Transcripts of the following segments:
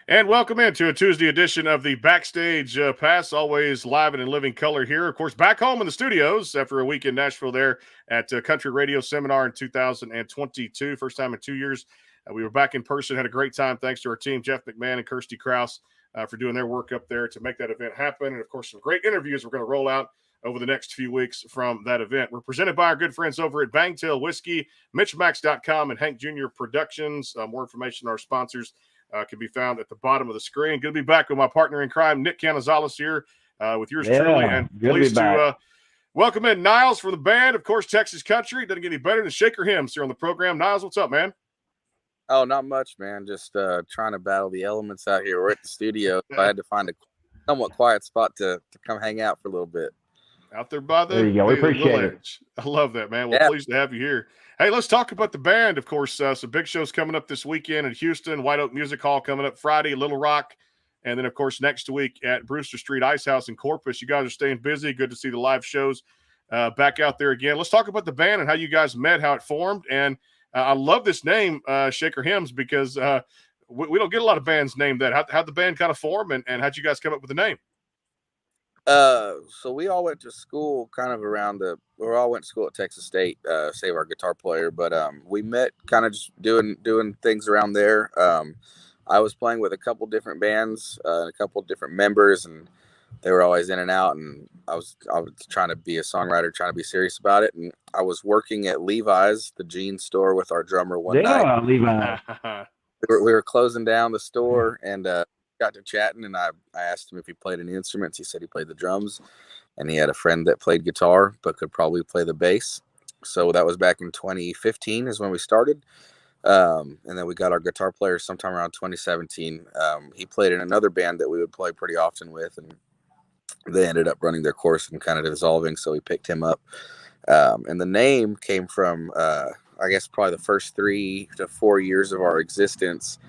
And welcome into a Tuesday edition of the Backstage Pass, always live and in living color here. Of course, back home in the studios after a week in Nashville there at Country Radio Seminar in 2022. First time in 2 years. We were back in person, had a great time. Thanks to our team, Jeff McMahon and Kirsty Krause, for doing their work up there to make that event happen. And, of course, some great interviews we're going to roll out over the next few weeks from that event. We're presented by our good friends over at Bangtail Whiskey, MitchMacs.com, and Hank Jr. Productions. More information on our sponsors can be found at the bottom of the screen. Good to be back with my partner in crime, Nick Canizales here with yours truly. And pleased to welcome in Niles from the band, of course, Texas Country. Doesn't get any better than Shaker Hymns here on the program. Niles, what's up, man? Oh, not much, man. Just trying to battle the elements out here. We're at the studio, so I had to find a somewhat quiet spot to come hang out for a little bit. Out there by the, there you go. We appreciate it. Edge. I love that, man. Well, pleased to have you here. Hey, let's talk about the band. Of course, some big shows coming up this weekend in Houston, White Oak Music Hall coming up Friday, Little Rock, and then, of course, next week at Brewster Street Ice House in Corpus. You guys are staying busy. Good to see the live shows back out there again. Let's talk about the band and how you guys met, how it formed. And I love this name, Shaker Hymns, because we don't get a lot of bands named that. How'd the band kind of form, and how'd you guys come up with the name? So we all went to school kind of we all went to school at Texas State, save our guitar player, but we met kind of just doing things around there. I was playing with a couple different bands, and a couple different members, and they were always in and out, and I was trying to be a songwriter, trying to be serious about it, and I was working at Levi's, the jeans store, with our drummer one night. Levi's. We were closing down the store, and got to chatting, and I asked him if he played any instruments. He said he played the drums, and he had a friend that played guitar but could probably play the bass. So that was back in 2015 is when we started, and then we got our guitar player sometime around 2017. He played in another band that we would play pretty often with, and they ended up running their course and kind of dissolving, so we picked him up. And the name came from I guess probably the first 3 to 4 years of our existence.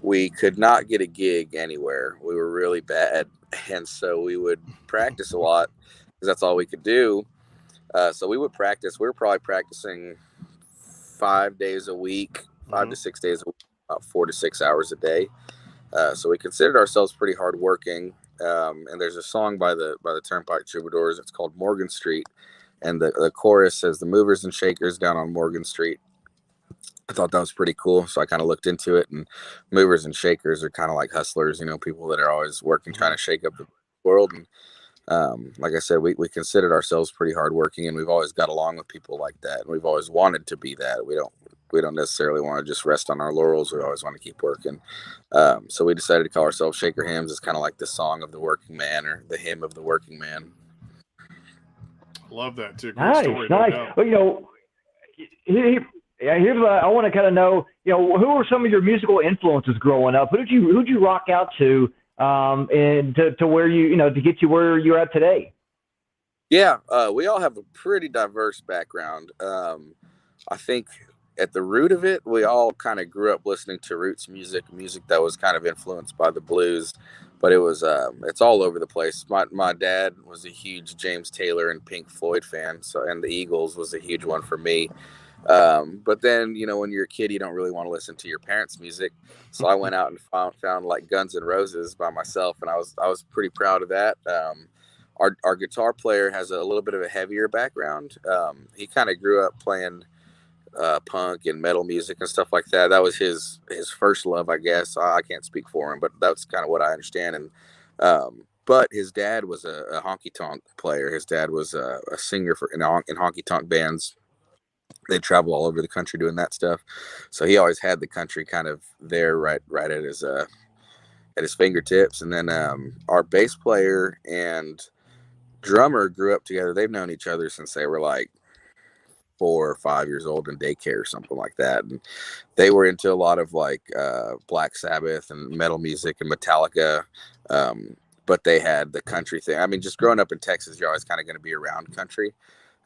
We could not get a gig anywhere. We were really bad. And so we would practice a lot because that's all we could do. So we would practice. We were probably practicing 5 days a week, 5 to 6 days a week, about 4 to 6 hours a day. So we considered ourselves pretty hardworking. And there's a song by the Turnpike Troubadours. It's called Morgan Street. And the chorus says, "The movers and shakers down on Morgan Street." I thought that was pretty cool. So I kind of looked into it, and movers and shakers are kind of like hustlers, people that are always working, trying to shake up the world. And like I said, we considered ourselves pretty hardworking, and we've always got along with people like that. And we've always wanted to be that. We don't necessarily want to just rest on our laurels. We always want to keep working. So we decided to call ourselves Shaker Hymns. It's kind of like the song of the working man, or the hymn of the working man. Love that too. Nice, story, nice. No Well, here's what I want to kind of know. Who were some of your musical influences growing up? Who'd you rock out to, and to where to get you where you're at today? Yeah, we all have a pretty diverse background. I think at the root of it, we all kind of grew up listening to roots music that was kind of influenced by the blues, but it's all over the place. My dad was a huge James Taylor and Pink Floyd fan, and the Eagles was a huge one for me. But then, when you're a kid, you don't really want to listen to your parents' music. So I went out and found like Guns N' Roses by myself, and I was pretty proud of that. Our guitar player has a little bit of a heavier background. He kind of grew up playing punk and metal music and stuff like that. That was his first love, I guess. I can't speak for him, but that's kind of what I understand. And but his dad was a honky tonk player. His dad was a singer in honky tonk bands. They travel all over the country doing that stuff. So he always had the country kind of there, right at his fingertips. And then our bass player and drummer grew up together. They've known each other since they were like 4 or 5 years old in daycare or something like that. And they were into a lot of like Black Sabbath and metal music and Metallica. But they had the country thing. I mean, just growing up in Texas, you're always kind of going to be around country.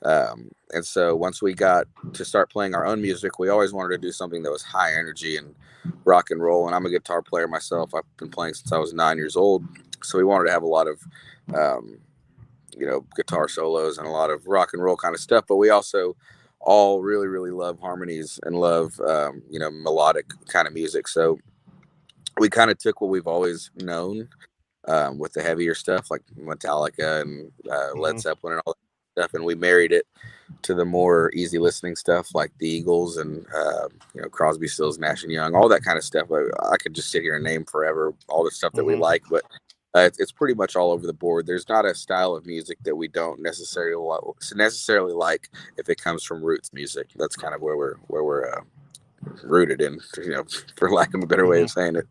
And so once we got to start playing our own music, we always wanted to do something that was high energy and rock and roll. And I'm a guitar player myself. I've been playing since I was 9 years old. So we wanted to have a lot of, guitar solos and a lot of rock and roll kind of stuff. But we also all really, really love harmonies and love, melodic kind of music. So we kind of took what we've always known with the heavier stuff like Metallica and Led Zeppelin and all that stuff, and we married it to the more easy listening stuff like the Eagles and Crosby, Stills, Nash and Young, all that kind of stuff. I could just sit here and name forever all the stuff that we like, but it's pretty much all over the board. There's not a style of music that we don't necessarily like if it comes from roots music. That's kind of where we're rooted in, for lack of a better way of saying it.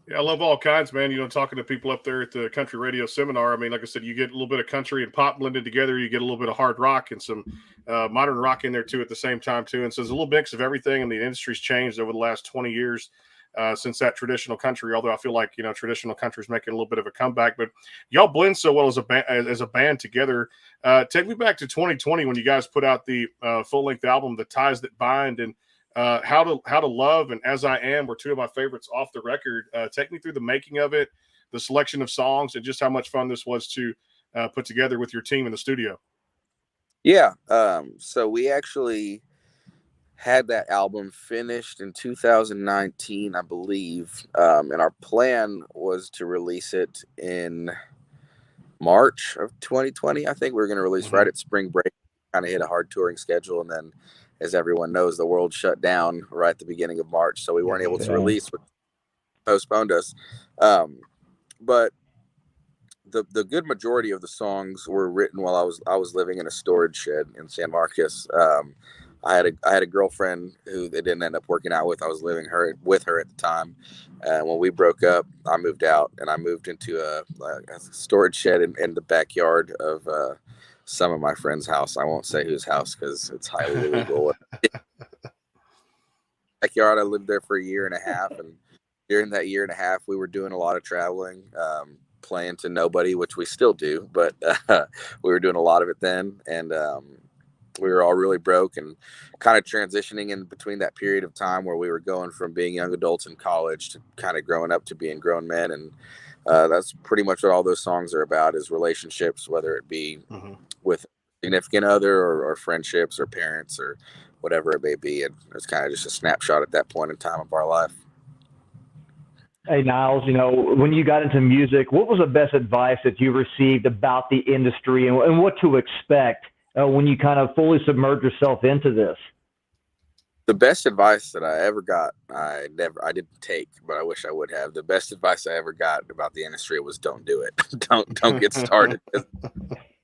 Yeah, I love all kinds, man. Talking to people up there at the country radio seminar. I mean, like I said, you get a little bit of country and pop blended together. You get a little bit of hard rock and some modern rock in there too at the same time too. And so there's a little mix of everything. And the industry's changed over the last 20 years since that traditional country. Although I feel like traditional country's making a little bit of a comeback. But y'all blend so well as a band together. Take me back to 2020 when you guys put out the full length album, "The Ties That Bind," and How to Love and As I Am were two of my favorites off the record. Take me through the making of it, the selection of songs, and just how much fun this was to put together with your team in the studio. Yeah. So we actually had that album finished in 2019, I believe. And our plan was to release it in March of 2020. I think we were going to release right at spring break, kind of hit a hard touring schedule. And then, as everyone knows, the world shut down right at the beginning of March. So we weren't able to release, which postponed us. But the good majority of the songs were written while I was living in a storage shed in San Marcos. I had a girlfriend who they didn't end up working out with. I was living with her at the time. And when we broke up, I moved out and I moved into a storage shed in the backyard of some of my friend's house. I won't say whose house because it's highly illegal. Backyard. I lived there for a year and a half, and during that year and a half, we were doing a lot of traveling, playing to nobody, which we still do, but we were doing a lot of it then, and we were all really broke and kind of transitioning in between that period of time where we were going from being young adults in college to kind of growing up to being grown men. And that's pretty much what all those songs are about, is relationships, whether it be with a significant other or friendships or parents or whatever it may be. And it's kind of just a snapshot at that point in time of our life. Hey, Niles, when you got into music, what was the best advice that you received about the industry and what to expect when you kind of fully submerge yourself into this? The best advice that I ever got, I didn't take, but I wish I would have. The best advice I ever got about the industry was don't do it. don't get started.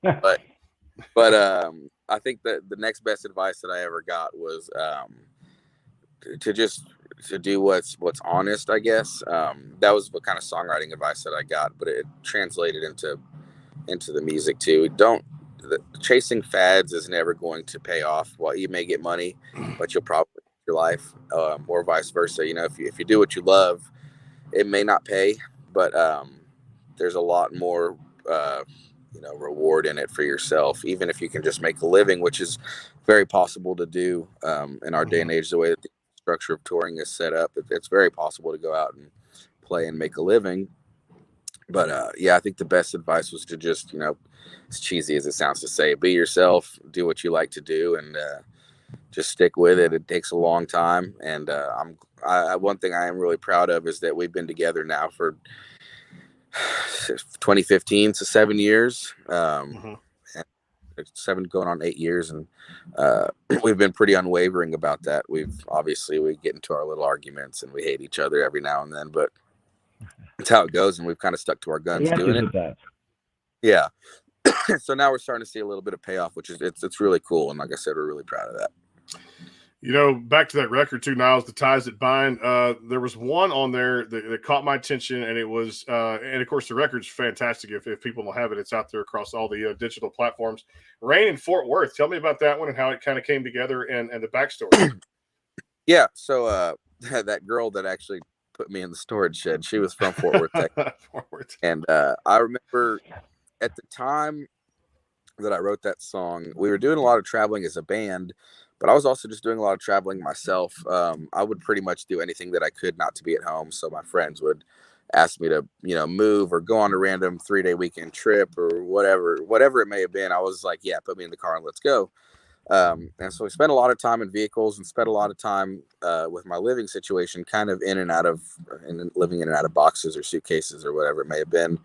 but I think that the next best advice that I ever got was to do what's honest, I guess. That was what kind of songwriting advice that I got, but it translated into the music too. Chasing fads is never going to pay off. Well, you may get money, but you'll probably your life, or vice versa. If you do what you love, it may not pay, but there's a lot more reward in it for yourself, even if you can just make a living, which is very possible to do in our day and age. The way that the structure of touring is set up, it's very possible to go out and play and make a living. But I think the best advice was to just, as cheesy as it sounds to say, be yourself, do what you like to do, and just stick with it. It takes a long time, and one thing I am really proud of is that we've been together now for 2015, so 7 years, and 7 going on 8 years, and we've been pretty unwavering about that. We get into our little arguments and we hate each other every now and then, but it's how it goes, and we've kind of stuck to our guns doing it. Yeah. So now we're starting to see a little bit of payoff, which is it's really cool, and like I said, we're really proud of that. Back to that record too, Niles, "The Ties That Bind." There was one on there that caught my attention, and it was, and of course, the record's fantastic. If people don't have it, it's out there across all the digital platforms. "Rain in Fort Worth." Tell me about that one and how it kind of came together and the backstory. Yeah. So that girl that actually put me in the storage shed, she was from Fort Worth, Texas. Fort Worth. And I remember at the time that I wrote that song, we were doing a lot of traveling as a band, but I was also just doing a lot of traveling myself. I would pretty much do anything that I could not to be at home. So my friends would ask me to, move or go on a random 3-day weekend trip or whatever it may have been. I was like, yeah, put me in the car and let's go. And so we spent a lot of time in vehicles and spent a lot of time with my living situation, kind of living in and out of boxes or suitcases or whatever it may have been.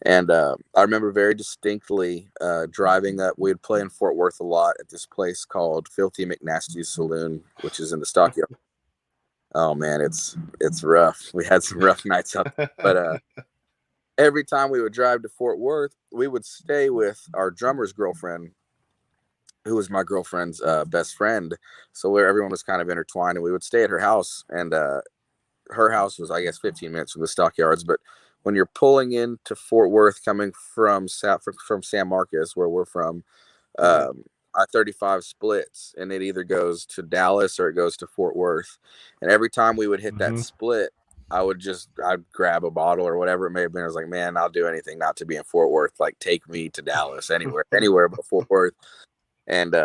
And I remember very distinctly driving up. We'd play in Fort Worth a lot at this place called Filthy McNasty's Saloon, which is in the stockyard. Oh man, it's rough. We had some rough nights out there. But every time we would drive to Fort Worth, we would stay with our drummer's girlfriend, who was my girlfriend's best friend. So everyone was kind of intertwined, and we would stay at her house. And her house was, I guess, 15 minutes from the stockyards. But when you're pulling into Fort Worth, coming from San Marcos, where we're from, I-35 splits, and it either goes to Dallas or it goes to Fort Worth. And every time we would hit that split, I'd grab a bottle or whatever it may have been. I was like, man, I'll do anything not to be in Fort Worth. Like, take me to Dallas, anywhere but Fort Worth. And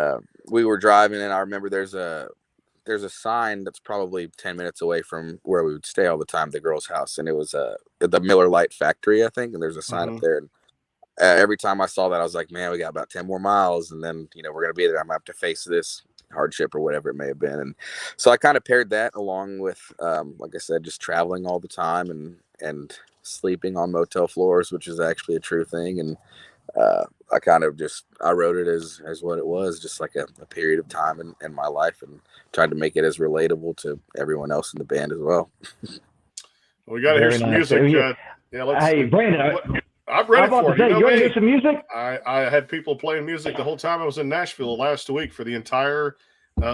we were driving, and I remember there's a sign that's probably 10 minutes away from where we would stay all the time, the girl's house. And it was the Miller Lite factory, I think. And there's a sign up there. And every time I saw that, I was like, man, we got about 10 more miles. And then, we're going to be there. I'm going to have to face this hardship or whatever it may have been. And so I kind of paired that along with, like I said, just traveling all the time and sleeping on motel floors, which is actually a true thing. And I wrote it as what it was, just like a period of time in my life, and tried to make it as relatable to everyone else in the band as well. We got to hear some music. Hey, Brandon, I'm ready for it. You want to hear some music? I had people playing music the whole time I was in Nashville last week for the entire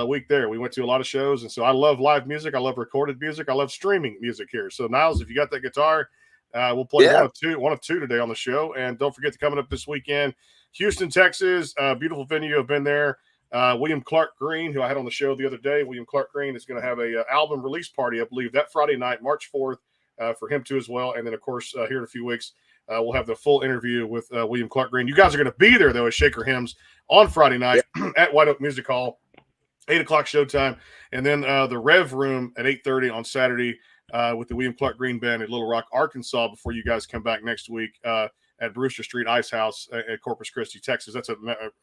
week there. We went to a lot of shows, and so I love live music. I love recorded music. I love streaming music here. So, Niles, if you got that guitar, we'll play one of two today on the show. And don't forget to coming up this weekend, Houston, Texas, beautiful venue. I've been there. William Clark Green, who I had on the show the other day, William Clark Green is going to have a album release party, I believe, that Friday night, March 4th, for him too as well. And then, of course, here in a few weeks, we'll have the full interview with William Clark Green. You guys are going to be there, though, at Shaker Hymns on Friday night at White Oak Music Hall, 8 o'clock showtime. And then the Rev Room at 8:30 on Saturday with the William Clark Green Band at Little Rock, Arkansas, before you guys come back next week at Brewster Street Ice House at Corpus Christi, Texas. That's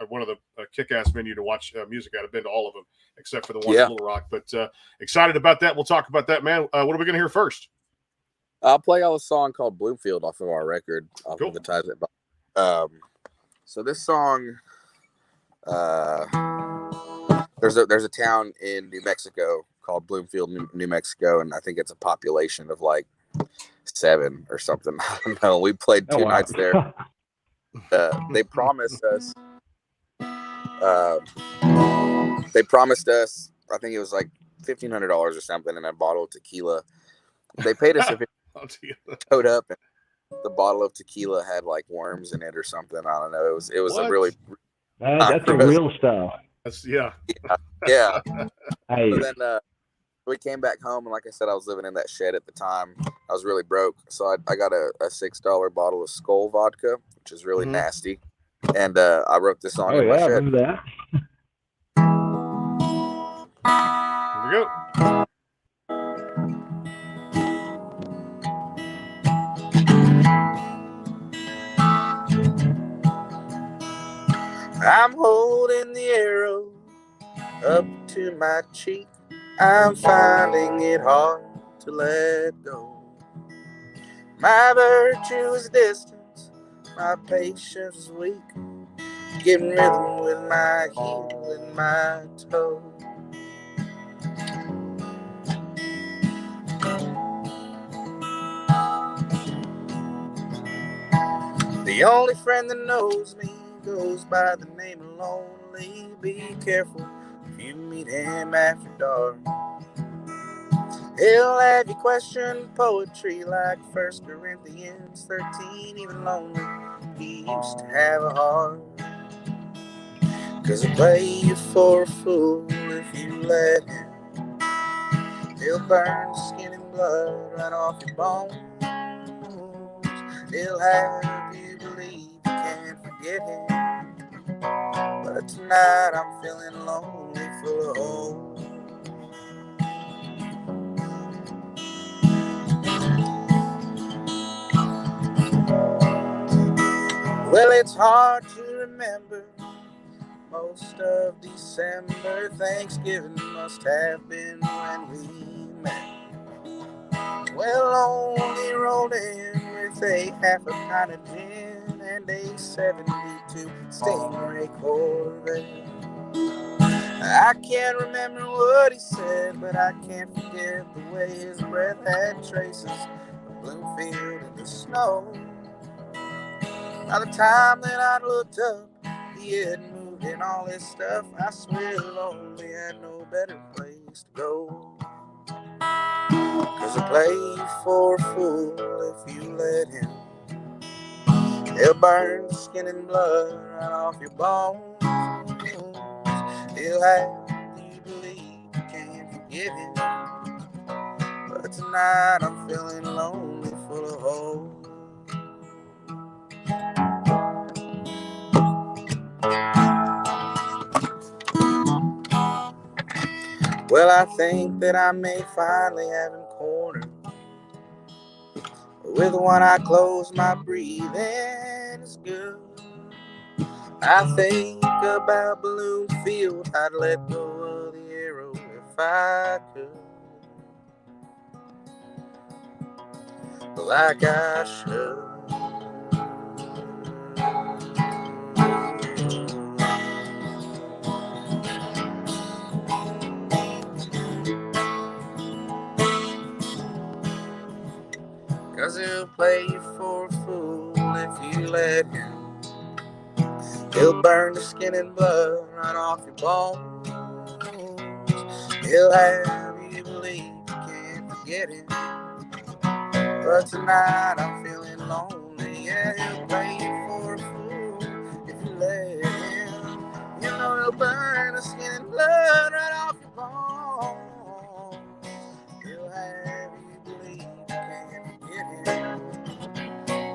one of the kick-ass venue to watch music at. I've been to all of them except for the one at Little Rock. But excited about that. We'll talk about that, man. What are we going to hear first? I'll play y'all a song called Bloomfield off of our record, off of the Ties That Bind. So this song, there's a town in New Mexico called Bloomfield, New Mexico, and I think it's a population of like 7 or something. I don't know. We played 2 nights there. They promised us. I think it was like $1,500 or something, and a bottle of tequila. They paid us if it showed up, and the bottle of tequila had like worms in it or something. I don't know. It was a really that's the real stuff. Yeah. Hey. So then we came back home, and like I said, I was living in that shed at the time. I was really broke, so I got a $6 bottle of Skull vodka, which is really nasty, and I wrote this song in my shed. Remember that? Here we go. I'm holding the arrow up to my cheek. I'm finding it hard to let go. My virtue is distance, my patience is weak. Getting rhythm with my heel and my toe. The only friend that knows me goes by the name of Lonely. Be careful if you meet him after dark. He'll have you question poetry like 1 Corinthians 13. Even lonely, he used to have a heart. 'Cause he'll play you for a fool if you let him. He'll burn skin and blood right off your bones. He'll have you believe you can't forget him. But tonight I'm feeling lonely, full of hope. Well, it's hard to remember most of December. Thanksgiving must have been when we met. Well, only rolled in with a half a pint of gin and a 72 Stingray Corvette. I can't remember what he said, but I can't forget the way his breath had traces of Bloomfield in the snow. By the time that I looked up, he had moved in all his stuff. I swear lonely had no better place to go. 'Cause he'll play you for a fool if you let him. He'll burn the skin and blood right off your bones. He'll have you believe you can't forget him. But tonight I'm feeling lonely, full of hope. Well, I think that I may finally have him cornered. With one eye closed, my breathing is good. I think about Bloomfield, I'd let go of the arrow if I could. Like I should. 'Cause he'll play you for a fool if you let him. He'll burn the skin and blood right off your bones. He'll have you believe you can't forget him. But tonight I'm feeling lonely. Yeah, he'll play you for a fool if you let him. You know he'll burn the skin and blood right off your bones. He'll have you believe you can't forget him.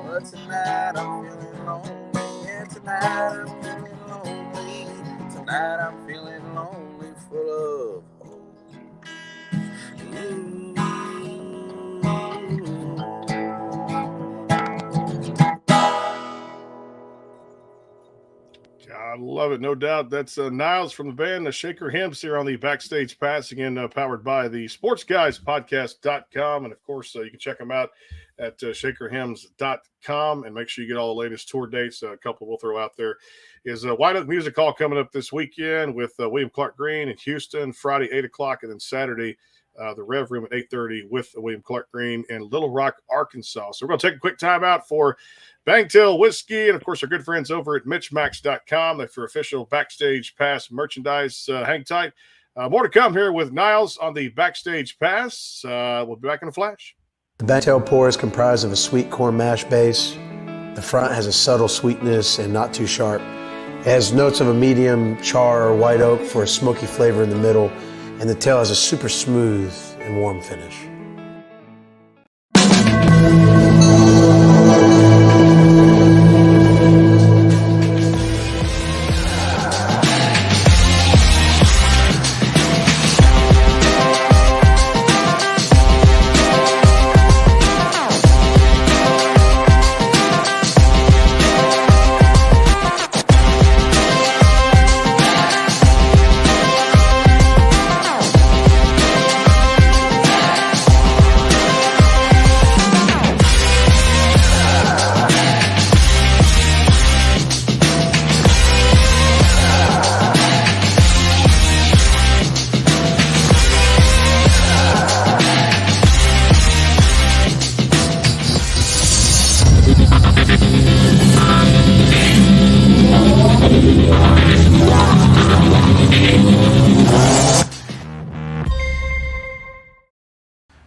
But tonight I'm feeling lonely. Yeah, tonight I'm feeling lonely. Tonight I'm feeling lonely, full of hope. Ooh. I love it, no doubt. That's Niles from the band, the Shaker Hymns, here on the Backstage Pass, again, powered by the sportsguyspodcast.com. And, of course, you can check them out at shakerhymns.com, and make sure you get all the latest tour dates. A couple we'll throw out there is White Oak Music Hall coming up this weekend with William Clark Green in Houston, Friday, 8 o'clock, and then Saturday, the Rev Room at 8:30 with William Clark Green in Little Rock, Arkansas. So we're going to take a quick time out for Bangtail Whiskey, and, of course, our good friends over at MitchMacs.com. That's for official Backstage Pass merchandise. Hang tight. More to come here with Niles on the Backstage Pass. We'll be back in a flash. The Bangtail pour is comprised of a sweet corn mash base. The front has a subtle sweetness and not too sharp. It has notes of a medium char or white oak for a smoky flavor in the middle, and the tail has a super smooth and warm finish.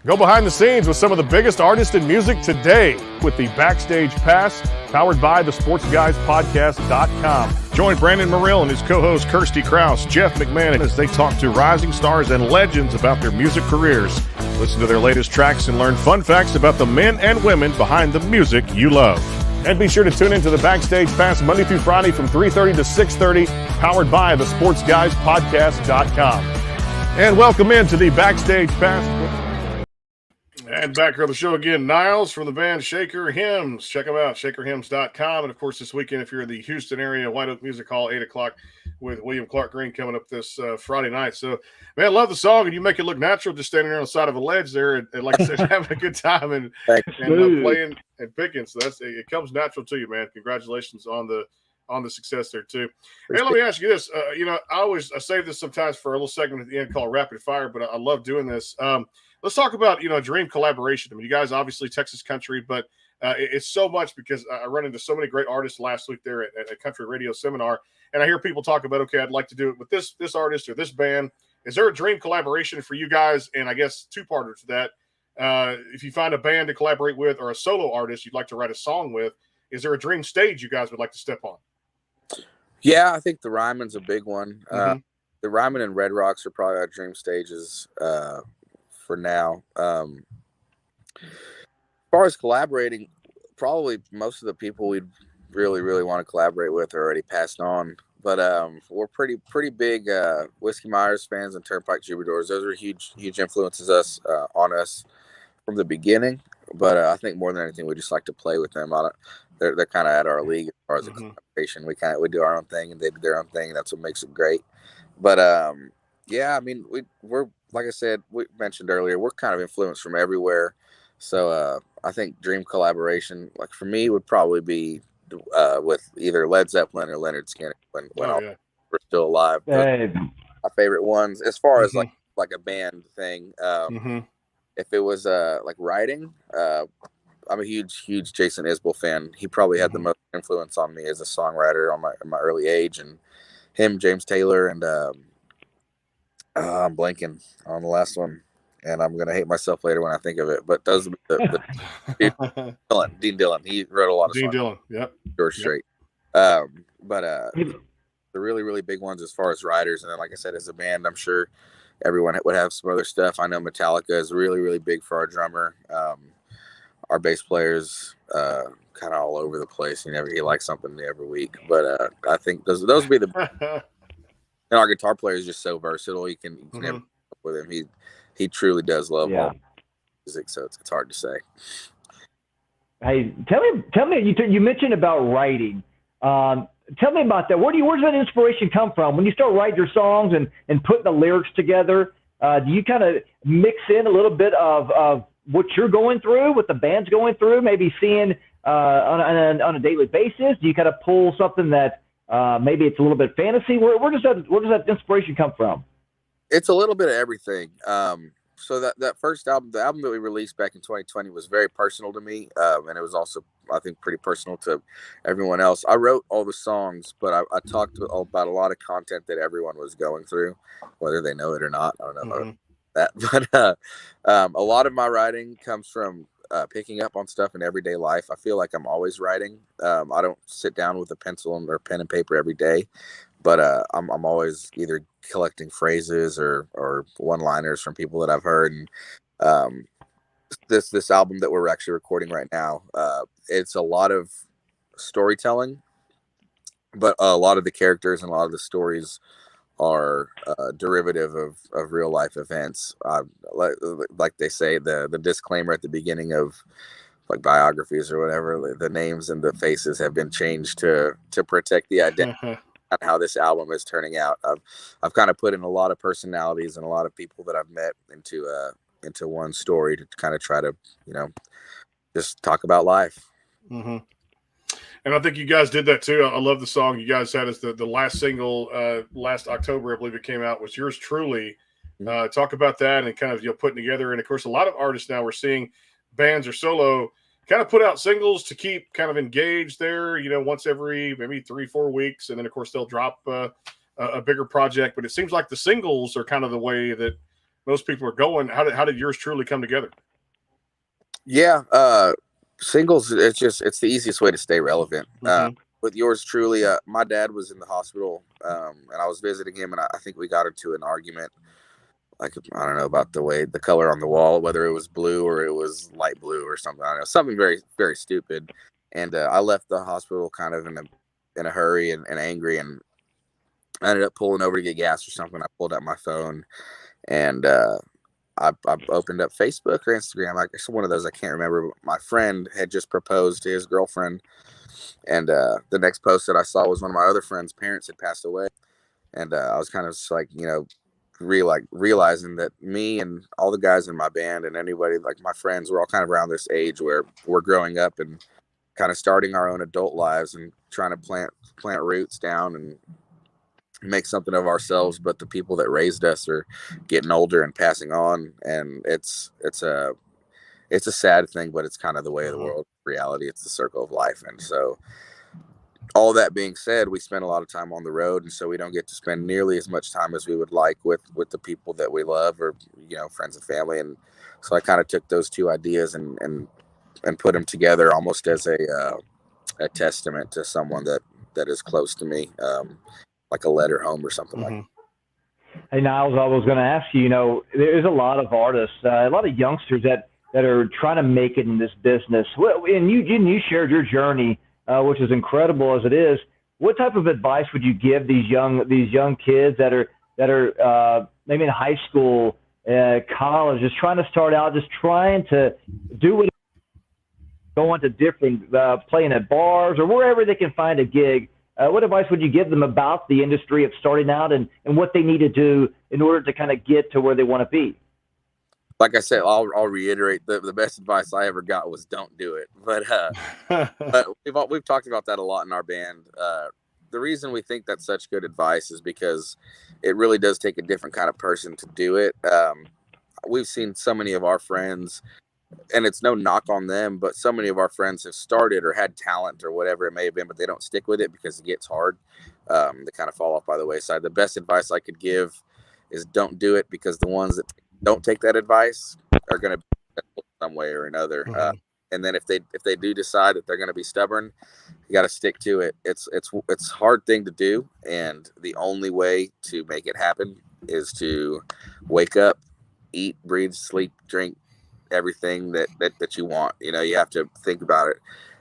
Go behind the scenes with some of the biggest artists in music today with the Backstage Pass, powered by the sportsguyspodcast.com. Join Brandon Morrill and his co-host Kirsty Krause, Jeff McMahon, as they talk to rising stars and legends about their music careers. Listen to their latest tracks and learn fun facts about the men and women behind the music you love. And be sure to tune into the Backstage Pass Monday through Friday from 3:30 to 6:30, powered by the sportsguyspodcast.com. And welcome into the Backstage Pass. And back here on the show again, Niles from the band Shaker Hymns. Check them out, shakerhymns.com. And, of course, this weekend, if you're in the Houston area, White Oak Music Hall, 8 o'clock, with William Clark Green coming up this Friday night. So, man, I love the song, and you make it look natural just standing there on the side of a ledge there, and like I said, having a good time and playing and picking. So it comes natural to you, man. Congratulations on the success there too. Hey, let me ask you this. I save this sometimes for a little segment at the end called Rapid Fire, but I love doing this. Let's talk about dream collaboration. I mean, you guys obviously Texas country, but it's so much because I run into so many great artists last week there at a country radio seminar, and I hear people talk about, okay, I'd like to do it with this artist or this band. Is there a dream collaboration for you guys? And I guess two-parter to that. If you find a band to collaborate with or a solo artist you'd like to write a song with, is there a dream stage you guys would like to step on? Yeah, I think the Ryman's a big one. The Ryman and Red Rocks are probably our dream stages for now. As far as collaborating, probably most of the people we'd really, really want to collaborate with are already passed on. But we're pretty big Whiskey Myers fans and Turnpike Troubadours. Those are huge influences on us from the beginning. But I think more than anything, we just like to play with them. They're kind of at our league as far as the collaboration. We do our own thing and they do their own thing. That's what makes it great. But yeah, I mean, we're like I said, we mentioned earlier, we're kind of influenced from everywhere. So I think dream collaboration, like for me, would probably be with either Led Zeppelin or Leonard Skinner when we're still alive. My favorite ones, as far as like a band thing. If it was like writing, I'm a huge Jason Isbell fan. He probably had the most influence on me as a songwriter in my early age, and him, James Taylor, and I'm blanking on the last one, and I'm gonna hate myself later when I think of it. But those are the Dean Dillon. He wrote a lot of Dean songs. Dillon, yep. George Strait. But the really, really big ones as far as writers, and then like I said, as a band, I'm sure everyone would have some other stuff. I know Metallica is really, really big for our drummer. Our bass players kind of all over the place. He likes something new every week. But I think those would be the. And our guitar player is just so versatile. You can never with him. He truly does love all music, so it's hard to say. Hey, tell me. You mentioned about writing. Tell me about that. Where does that inspiration come from? When you start writing your songs and putting the lyrics together, do you kind of mix in a little bit of what you're going through, what the band's going through, maybe seeing on a daily basis? Do you kind of pull something that maybe it's a little bit fantasy? Where does that inspiration come from? It's a little bit of everything. So that first album, the album that we released back in 2020, was very personal to me, and it was also, I think, pretty personal to everyone else. I wrote all the songs, but I talked about a lot of content that everyone was going through, whether they know it or not. I don't know about that, but a lot of my writing comes from picking up on stuff in everyday life. I feel like I'm always writing. I don't sit down with a pencil or pen and paper every day, but I'm always either collecting phrases or one-liners from people that I've heard. And this album that we're actually recording right now, it's a lot of storytelling, but a lot of the characters and a lot of the stories are derivative of real life events. Like they say, the disclaimer at the beginning of like biographies or whatever, the names and the faces have been changed to protect the identity. How this album is turning out. I've kind of put in a lot of personalities and a lot of people that I've met into one story to kind of try to just talk about life. And I think you guys did that too. I love the song you guys had as the last single last October, I believe it came out, was Yours Truly. Talk about that and kind of putting together. And of course, a lot of artists now we're seeing bands or solo kind of put out singles to keep kind of engaged there, once every maybe 3-4 weeks. And then of course they'll drop a bigger project, but it seems like the singles are kind of the way that most people are going. How did Yours Truly come together? Yeah. Singles, it's the easiest way to stay relevant. With Yours Truly, my dad was in the hospital and I was visiting him, and I think we got into an argument. Like, I don't know about the color on the wall, whether it was blue or it was light blue or something. I don't know, something very, very stupid. And I left the hospital kind of in a hurry and angry, and I ended up pulling over to get gas or something. I pulled out my phone and I opened up Facebook or Instagram. I guess one of those, I can't remember. But my friend had just proposed to his girlfriend, and the next post that I saw was one of my other friend's parents had passed away. And I was kind of just like, realizing that me and all the guys in my band and anybody like my friends were all kind of around this age where we're growing up and kind of starting our own adult lives and trying to plant roots down and make something of ourselves. But the people that raised us are getting older and passing on, and it's a sad thing, but it's kind of the way of the world. Reality, it's the circle of life. And so all that being said, we spend a lot of time on the road, and so we don't get to spend nearly as much time as we would like with the people that we love, or friends and family. And so I kind of took those two ideas and put them together almost as a testament to someone that is close to me, like a letter home or something like that. Hey, Niles, I was going to ask you, there's a lot of artists, a lot of youngsters that are trying to make it in this business. And you shared your journey, which is incredible as it is. What type of advice would you give these young kids that are maybe in high school, college, just trying to start out, just trying to do it, going to different, playing at bars or wherever they can find a gig? What advice would you give them about the industry of starting out and what they need to do in order to kind of get to where they want to be? Like I said, I'll reiterate the best advice I ever got was don't do it. But we've talked about that a lot in our band. The reason we think that's such good advice is because it really does take a different kind of person to do it. We've seen so many of our friends, and it's no knock on them, but so many of our friends have started or had talent or whatever it may have been, but they don't stick with it because it gets hard. They kind of fall off by the wayside. The best advice I could give is don't do it, because the ones that don't take that advice are going to be successful some way or another. And then if they do decide that they're going to be stubborn, you got to stick to it. It's a hard thing to do, and the only way to make it happen is to wake up, eat, breathe, sleep, drink everything that you want. You have to think about it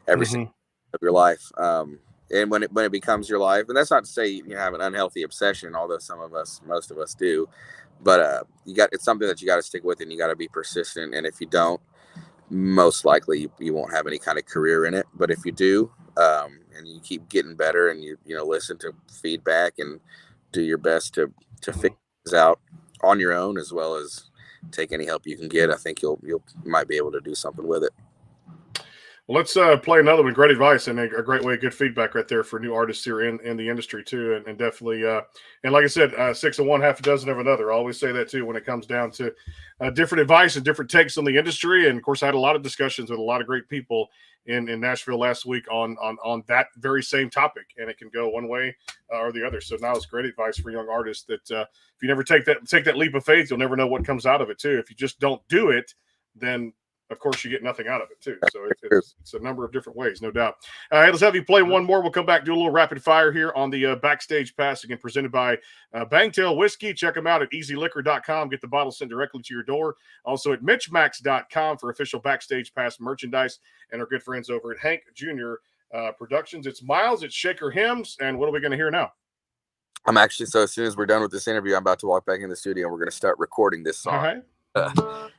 every single of your life. And when it becomes your life, and that's not to say you have an unhealthy obsession, although most of us do, but it's something that you got to stick with, and you got to be persistent. And if you don't, most likely you won't have any kind of career in it. But if you do, and you keep getting better, and you listen to feedback and do your best to figure things out on your own, as well as take any help you can get, I think you might be able to do something with it. Well, let's play another one. Great advice and a great way, good feedback right there for new artists here in the industry too, and definitely. And like I said, 6 of one, half a dozen of another. I always say that too when it comes down to different advice and different takes on the industry. And of course, I had a lot of discussions with a lot of great people in Nashville last week on that very same topic, and it can go one way or the other. So now it's great advice for young artists that if you never take that leap of faith, you'll never know what comes out of it too. If you just don't do it, then of course you get nothing out of it too. So it's a number of different ways, no doubt. All right, let's have you play one more. We'll come back, do a little rapid fire here on the Backstage Pass, again presented by Bangtail Whiskey. Check them out at easyliquor.com. Get the bottle sent directly to your door. Also at MitchMacs.com for official Backstage Pass merchandise, and our good friends over at Hank Jr. Productions. It's Miles, it's Shaker Hymns, and what are we going to hear now? I'm actually, so as soon as we're done with this interview, I'm about to walk back in the studio and we're going to start recording this song. All right.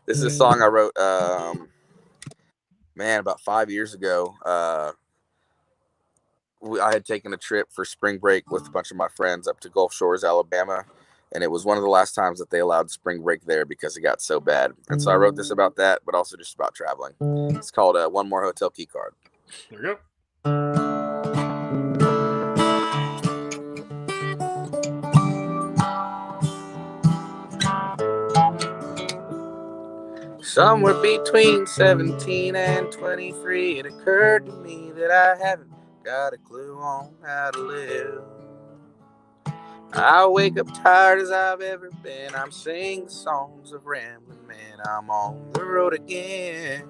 This is a song I wrote, about 5 years ago. I had taken a trip for spring break with a bunch of my friends up to Gulf Shores, Alabama, and it was one of the last times that they allowed spring break there because it got so bad. And so I wrote this about that, but also just about traveling. It's called One More Hotel Key Card. There you go. Somewhere between 17 and 23, it occurred to me that I haven't got a clue on how to live. I wake up tired as I've ever been. I'm singing songs of rambling men. I'm on the road again.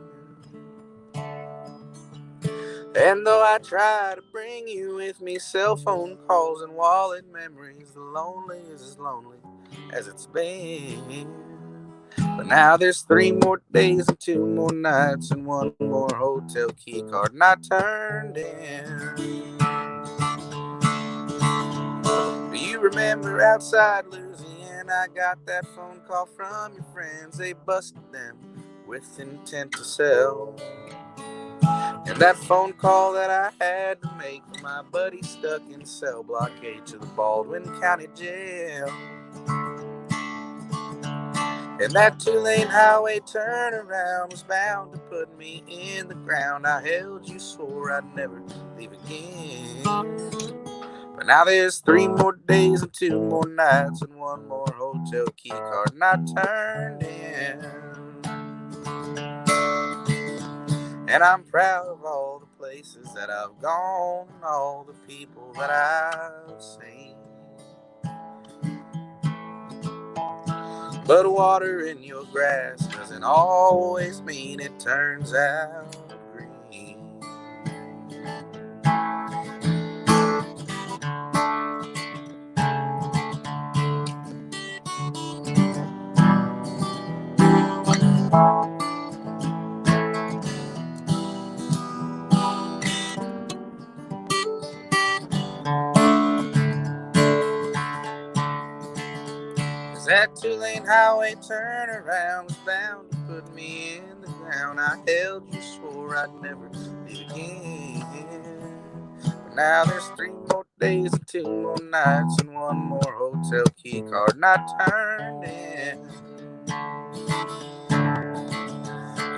And though I try to bring you with me, cell phone calls and wallet memories, the lonely is as lonely as it's been. But now there's 3 more days and 2 more nights and 1 more hotel key card not turned in. Do you remember outside Louisiana, I got that phone call from your friends. They busted them with intent to sell. And And that phone call that I had to make for my buddy stuck in cell block H of the Baldwin County Jail. And that 2-lane highway turnaround was bound to put me in the ground. I held you, swore I'd never leave again. But now there's 3 more days and 2 more nights and 1 more hotel key card not turned in. And I'm proud of all the places that I've gone and all the people that I've seen. But water in your grass doesn't always mean it turns out green. That 2-lane highway turnaround was bound to put me in the ground. I held you, swore I'd never leave again. But now there's 3 more days and 2 more nights and 1 more hotel key card not turned in.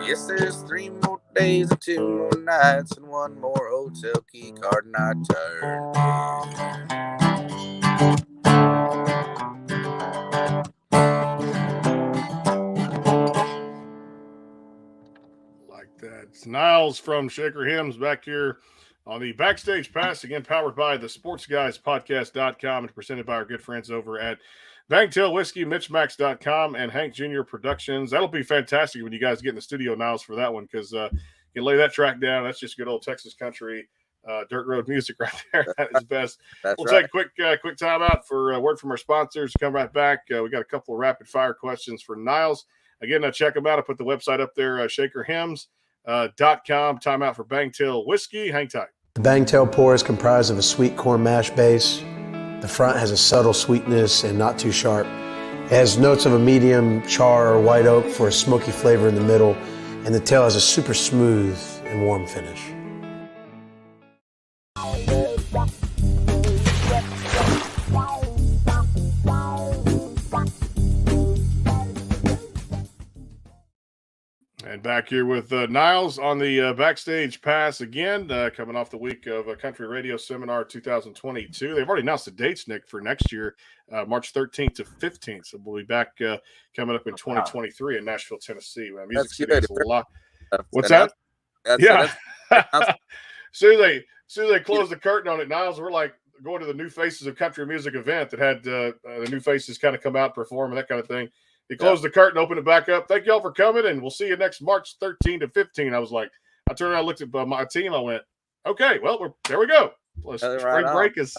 Yes, there's 3 more days and 2 more nights and 1 more hotel key card not turned in. That's Niles from Shaker Hymns back here on the Backstage Pass, again powered by the sportsguyspodcast.com and presented by our good friends over at Bangtail Whiskey, MitchMacs.com, and Hank Jr. Productions. That'll be fantastic when you guys get in the studio, Niles, for that one, because you can lay that track down. That's just good old Texas country dirt road music right there. That is best. We'll take a quick time out for a word from our sponsors. Come right back. We got a couple of rapid fire questions for Niles. Again, check them out. I put the website up there, shakerhymns.com. Time out for Bangtail Whiskey. Hang tight. The Bangtail pour is comprised of a sweet corn mash base. The front has a subtle sweetness and not too sharp. It has notes of a medium char or white oak for a smoky flavor in the middle, and the tail has a super smooth and warm finish. And back here with Niles on the Backstage Pass again, coming off the week of Country Radio Seminar 2022. They've already announced the dates, Nick, for next year, March 13th to 15th. So we'll be back coming up in 2023 in Nashville, Tennessee. Music City is a lot. What's that? Yeah. As soon as they closed the curtain on it, Niles, we're like going to the New Faces of Country Music event that had the New Faces kind of come out, perform, and that kind of thing. He closed the curtain, opened it back up. Thank you all for coming, and we'll see you next March 13 to 15. I was like, I turned around, looked at my team. I went, okay, well, there we go. Spring break is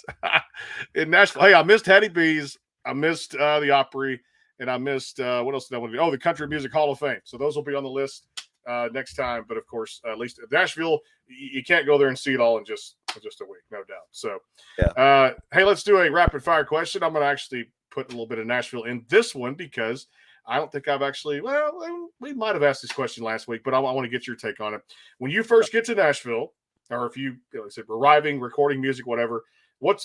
in Nashville. Hey, I missed Hattie B's. I missed the Opry, and I missed what else did I want to do? Oh, the Country Music Hall of Fame. So those will be on the list next time. But of course, at least Nashville, you can't go there and see it all in just a week, no doubt. So, hey, let's do a rapid fire question. I'm going to actually put a little bit of Nashville in this one because I don't think I've actually, we might have asked this question last week, but I want to get your take on it. When you first get to Nashville, or if you said arriving, recording music, whatever,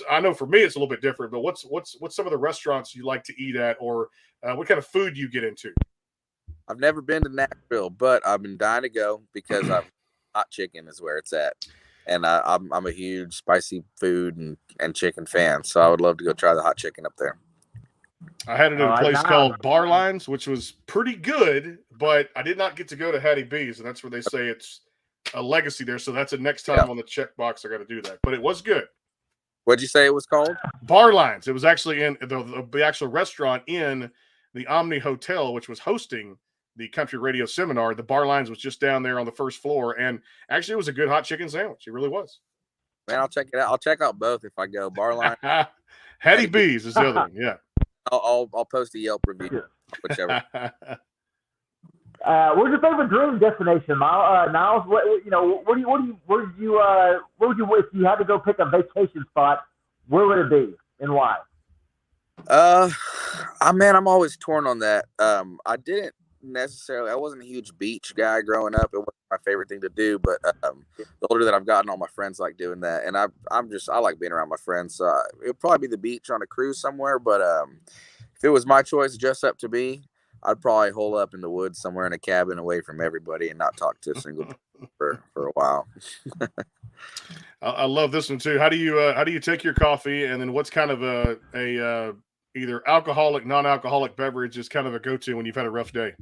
I know for me it's a little bit different, but what's some of the restaurants you like to eat at, or what kind of food you get into? I've never been to Nashville, but I've been dying to go because hot chicken is where it's at. And I'm a huge spicy food and chicken fan, so I would love to go try the hot chicken up there. I had it at a place called Bar Lines, which was pretty good, but I did not get to go to Hattie B's, and that's where they say it's a legacy there. So that's the next time on the checkbox I got to do that. But it was good. What'd you say it was called? Bar Lines. It was actually in the actual restaurant in the Omni Hotel, which was hosting the Country Radio Seminar. The Bar Lines was just down there on the first floor, and actually it was a good hot chicken sandwich. It really was. Man, I'll check it out. I'll check out both if I go. Bar Line. Hattie B's is the other one. Yeah. I'll post a Yelp review, whichever. Where's your favorite dream destination, Niles? Where would you if you had to go pick a vacation spot? Where would it be and why? Man, I'm always torn on that. I didn't necessarily. I wasn't a huge beach guy growing up. It wasn't my favorite thing to do. But the older that I've gotten, all my friends like doing that, and I like being around my friends. So it'd probably be the beach on a cruise somewhere. But if it was my choice, just up to me, I'd probably hole up in the woods somewhere in a cabin away from everybody and not talk to a single person for a while. I love this one too. How do you take your coffee, and then what's kind of a either alcoholic, non-alcoholic beverage is kind of a go-to when you've had a rough day?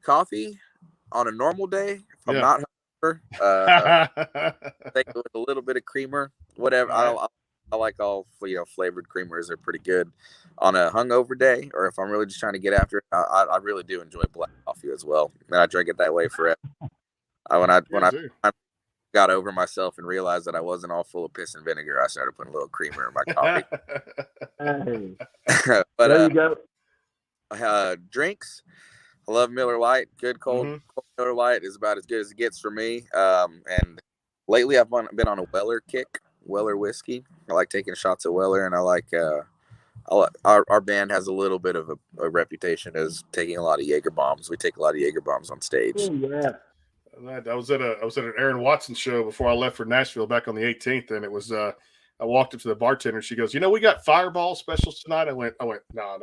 Coffee on a normal day. If I'm not hungover, take it with a little bit of creamer, whatever. Right. I like all flavored creamers. They're pretty good on a hungover day, or if I'm really just trying to get after it. I really do enjoy black coffee as well, and I drink it that way forever. When I got over myself and realized that I wasn't all full of piss and vinegar, I started putting a little creamer in my coffee. But there you go. Drinks, I love Miller Lite. Good cold Miller Lite is about as good as it gets for me. And lately I've been on a Weller kick, Weller whiskey. I like taking shots of Weller, and I like our band has a little bit of a reputation as taking a lot of Jaeger bombs. We take a lot of Jaeger bombs on stage. Oh, yeah. I was at an Aaron Watson show before I left for Nashville back on the 18th, and it was I walked up to the bartender. She goes, "We got Fireball specials tonight." I went, no,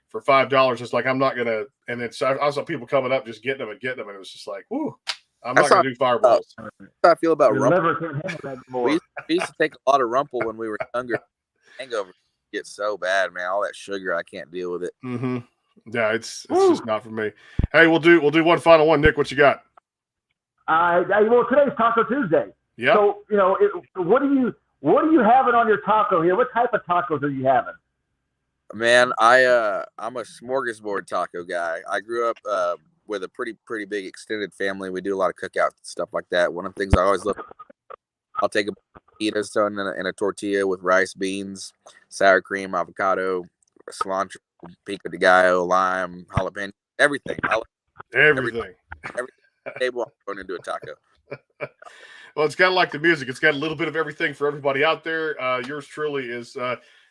for $5. It's like I'm not gonna. And then so I saw people coming up just getting them, and it was just like, whoo, I'm not gonna do Fireballs. That's how I feel about Your liver Rumple. can't handle that anymore. We used to take a lot of Rumple when we were younger. Hangover gets so bad, man. All that sugar, I can't deal with it. Mm-hmm. Yeah, it's just not for me. Hey, we'll do one final one. Nick, what you got? Well, today's Taco Tuesday. Yeah. So what are you having on your taco here? What type of tacos are you having? Man, I'm a smorgasbord taco guy. I grew up with a pretty big extended family. We do a lot of cookout stuff like that. One of the things I always look, I'll take a fajitas thrown in a tortilla with rice, beans, sour cream, avocado, cilantro, pico de gallo, lime, jalapeno, everything. Everything. Table going into a taco. Well, it's kind of like the music. It's got a little bit of everything for everybody out there. Yours truly is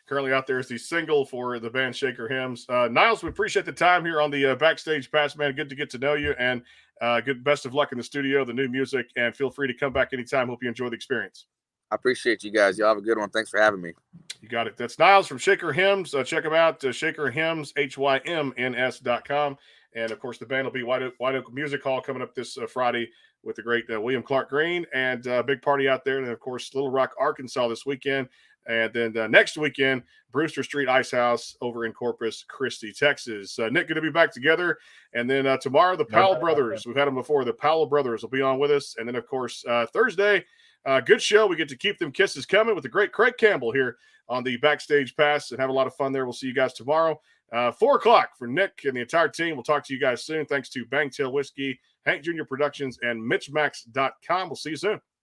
currently out there as the single for the band Shaker Hymns. Niles, we appreciate the time here on the Backstage Pass, man. Good to get to know you, and best of luck in the studio, the new music, and feel free to come back anytime. Hope you enjoy the experience. I appreciate you guys. Y'all have a good one. Thanks for having me. You got it. That's Niles from Shaker Hymns. Check them out, Shaker Hymns, HYMNS.com. And, of course, the band will be White Oak Music Hall coming up this Friday with the great William Clark Green, and a big party out there. And, of course, Little Rock, Arkansas this weekend. And then next weekend, Brewster Street Ice House over in Corpus Christi, Texas. Nick, going to be back together. And then tomorrow, the Powell Brothers. We've had them before. The Powell Brothers will be on with us. And then, of course, Thursday, good show. We get to keep them kisses coming with the great Craig Campbell here on the Backstage Pass and have a lot of fun there. We'll see you guys tomorrow. 4 o'clock for Nick and the entire team. We'll talk to you guys soon. Thanks to Bangtail Whiskey, Hank Jr. Productions, and MitchMacs.com. We'll see you soon.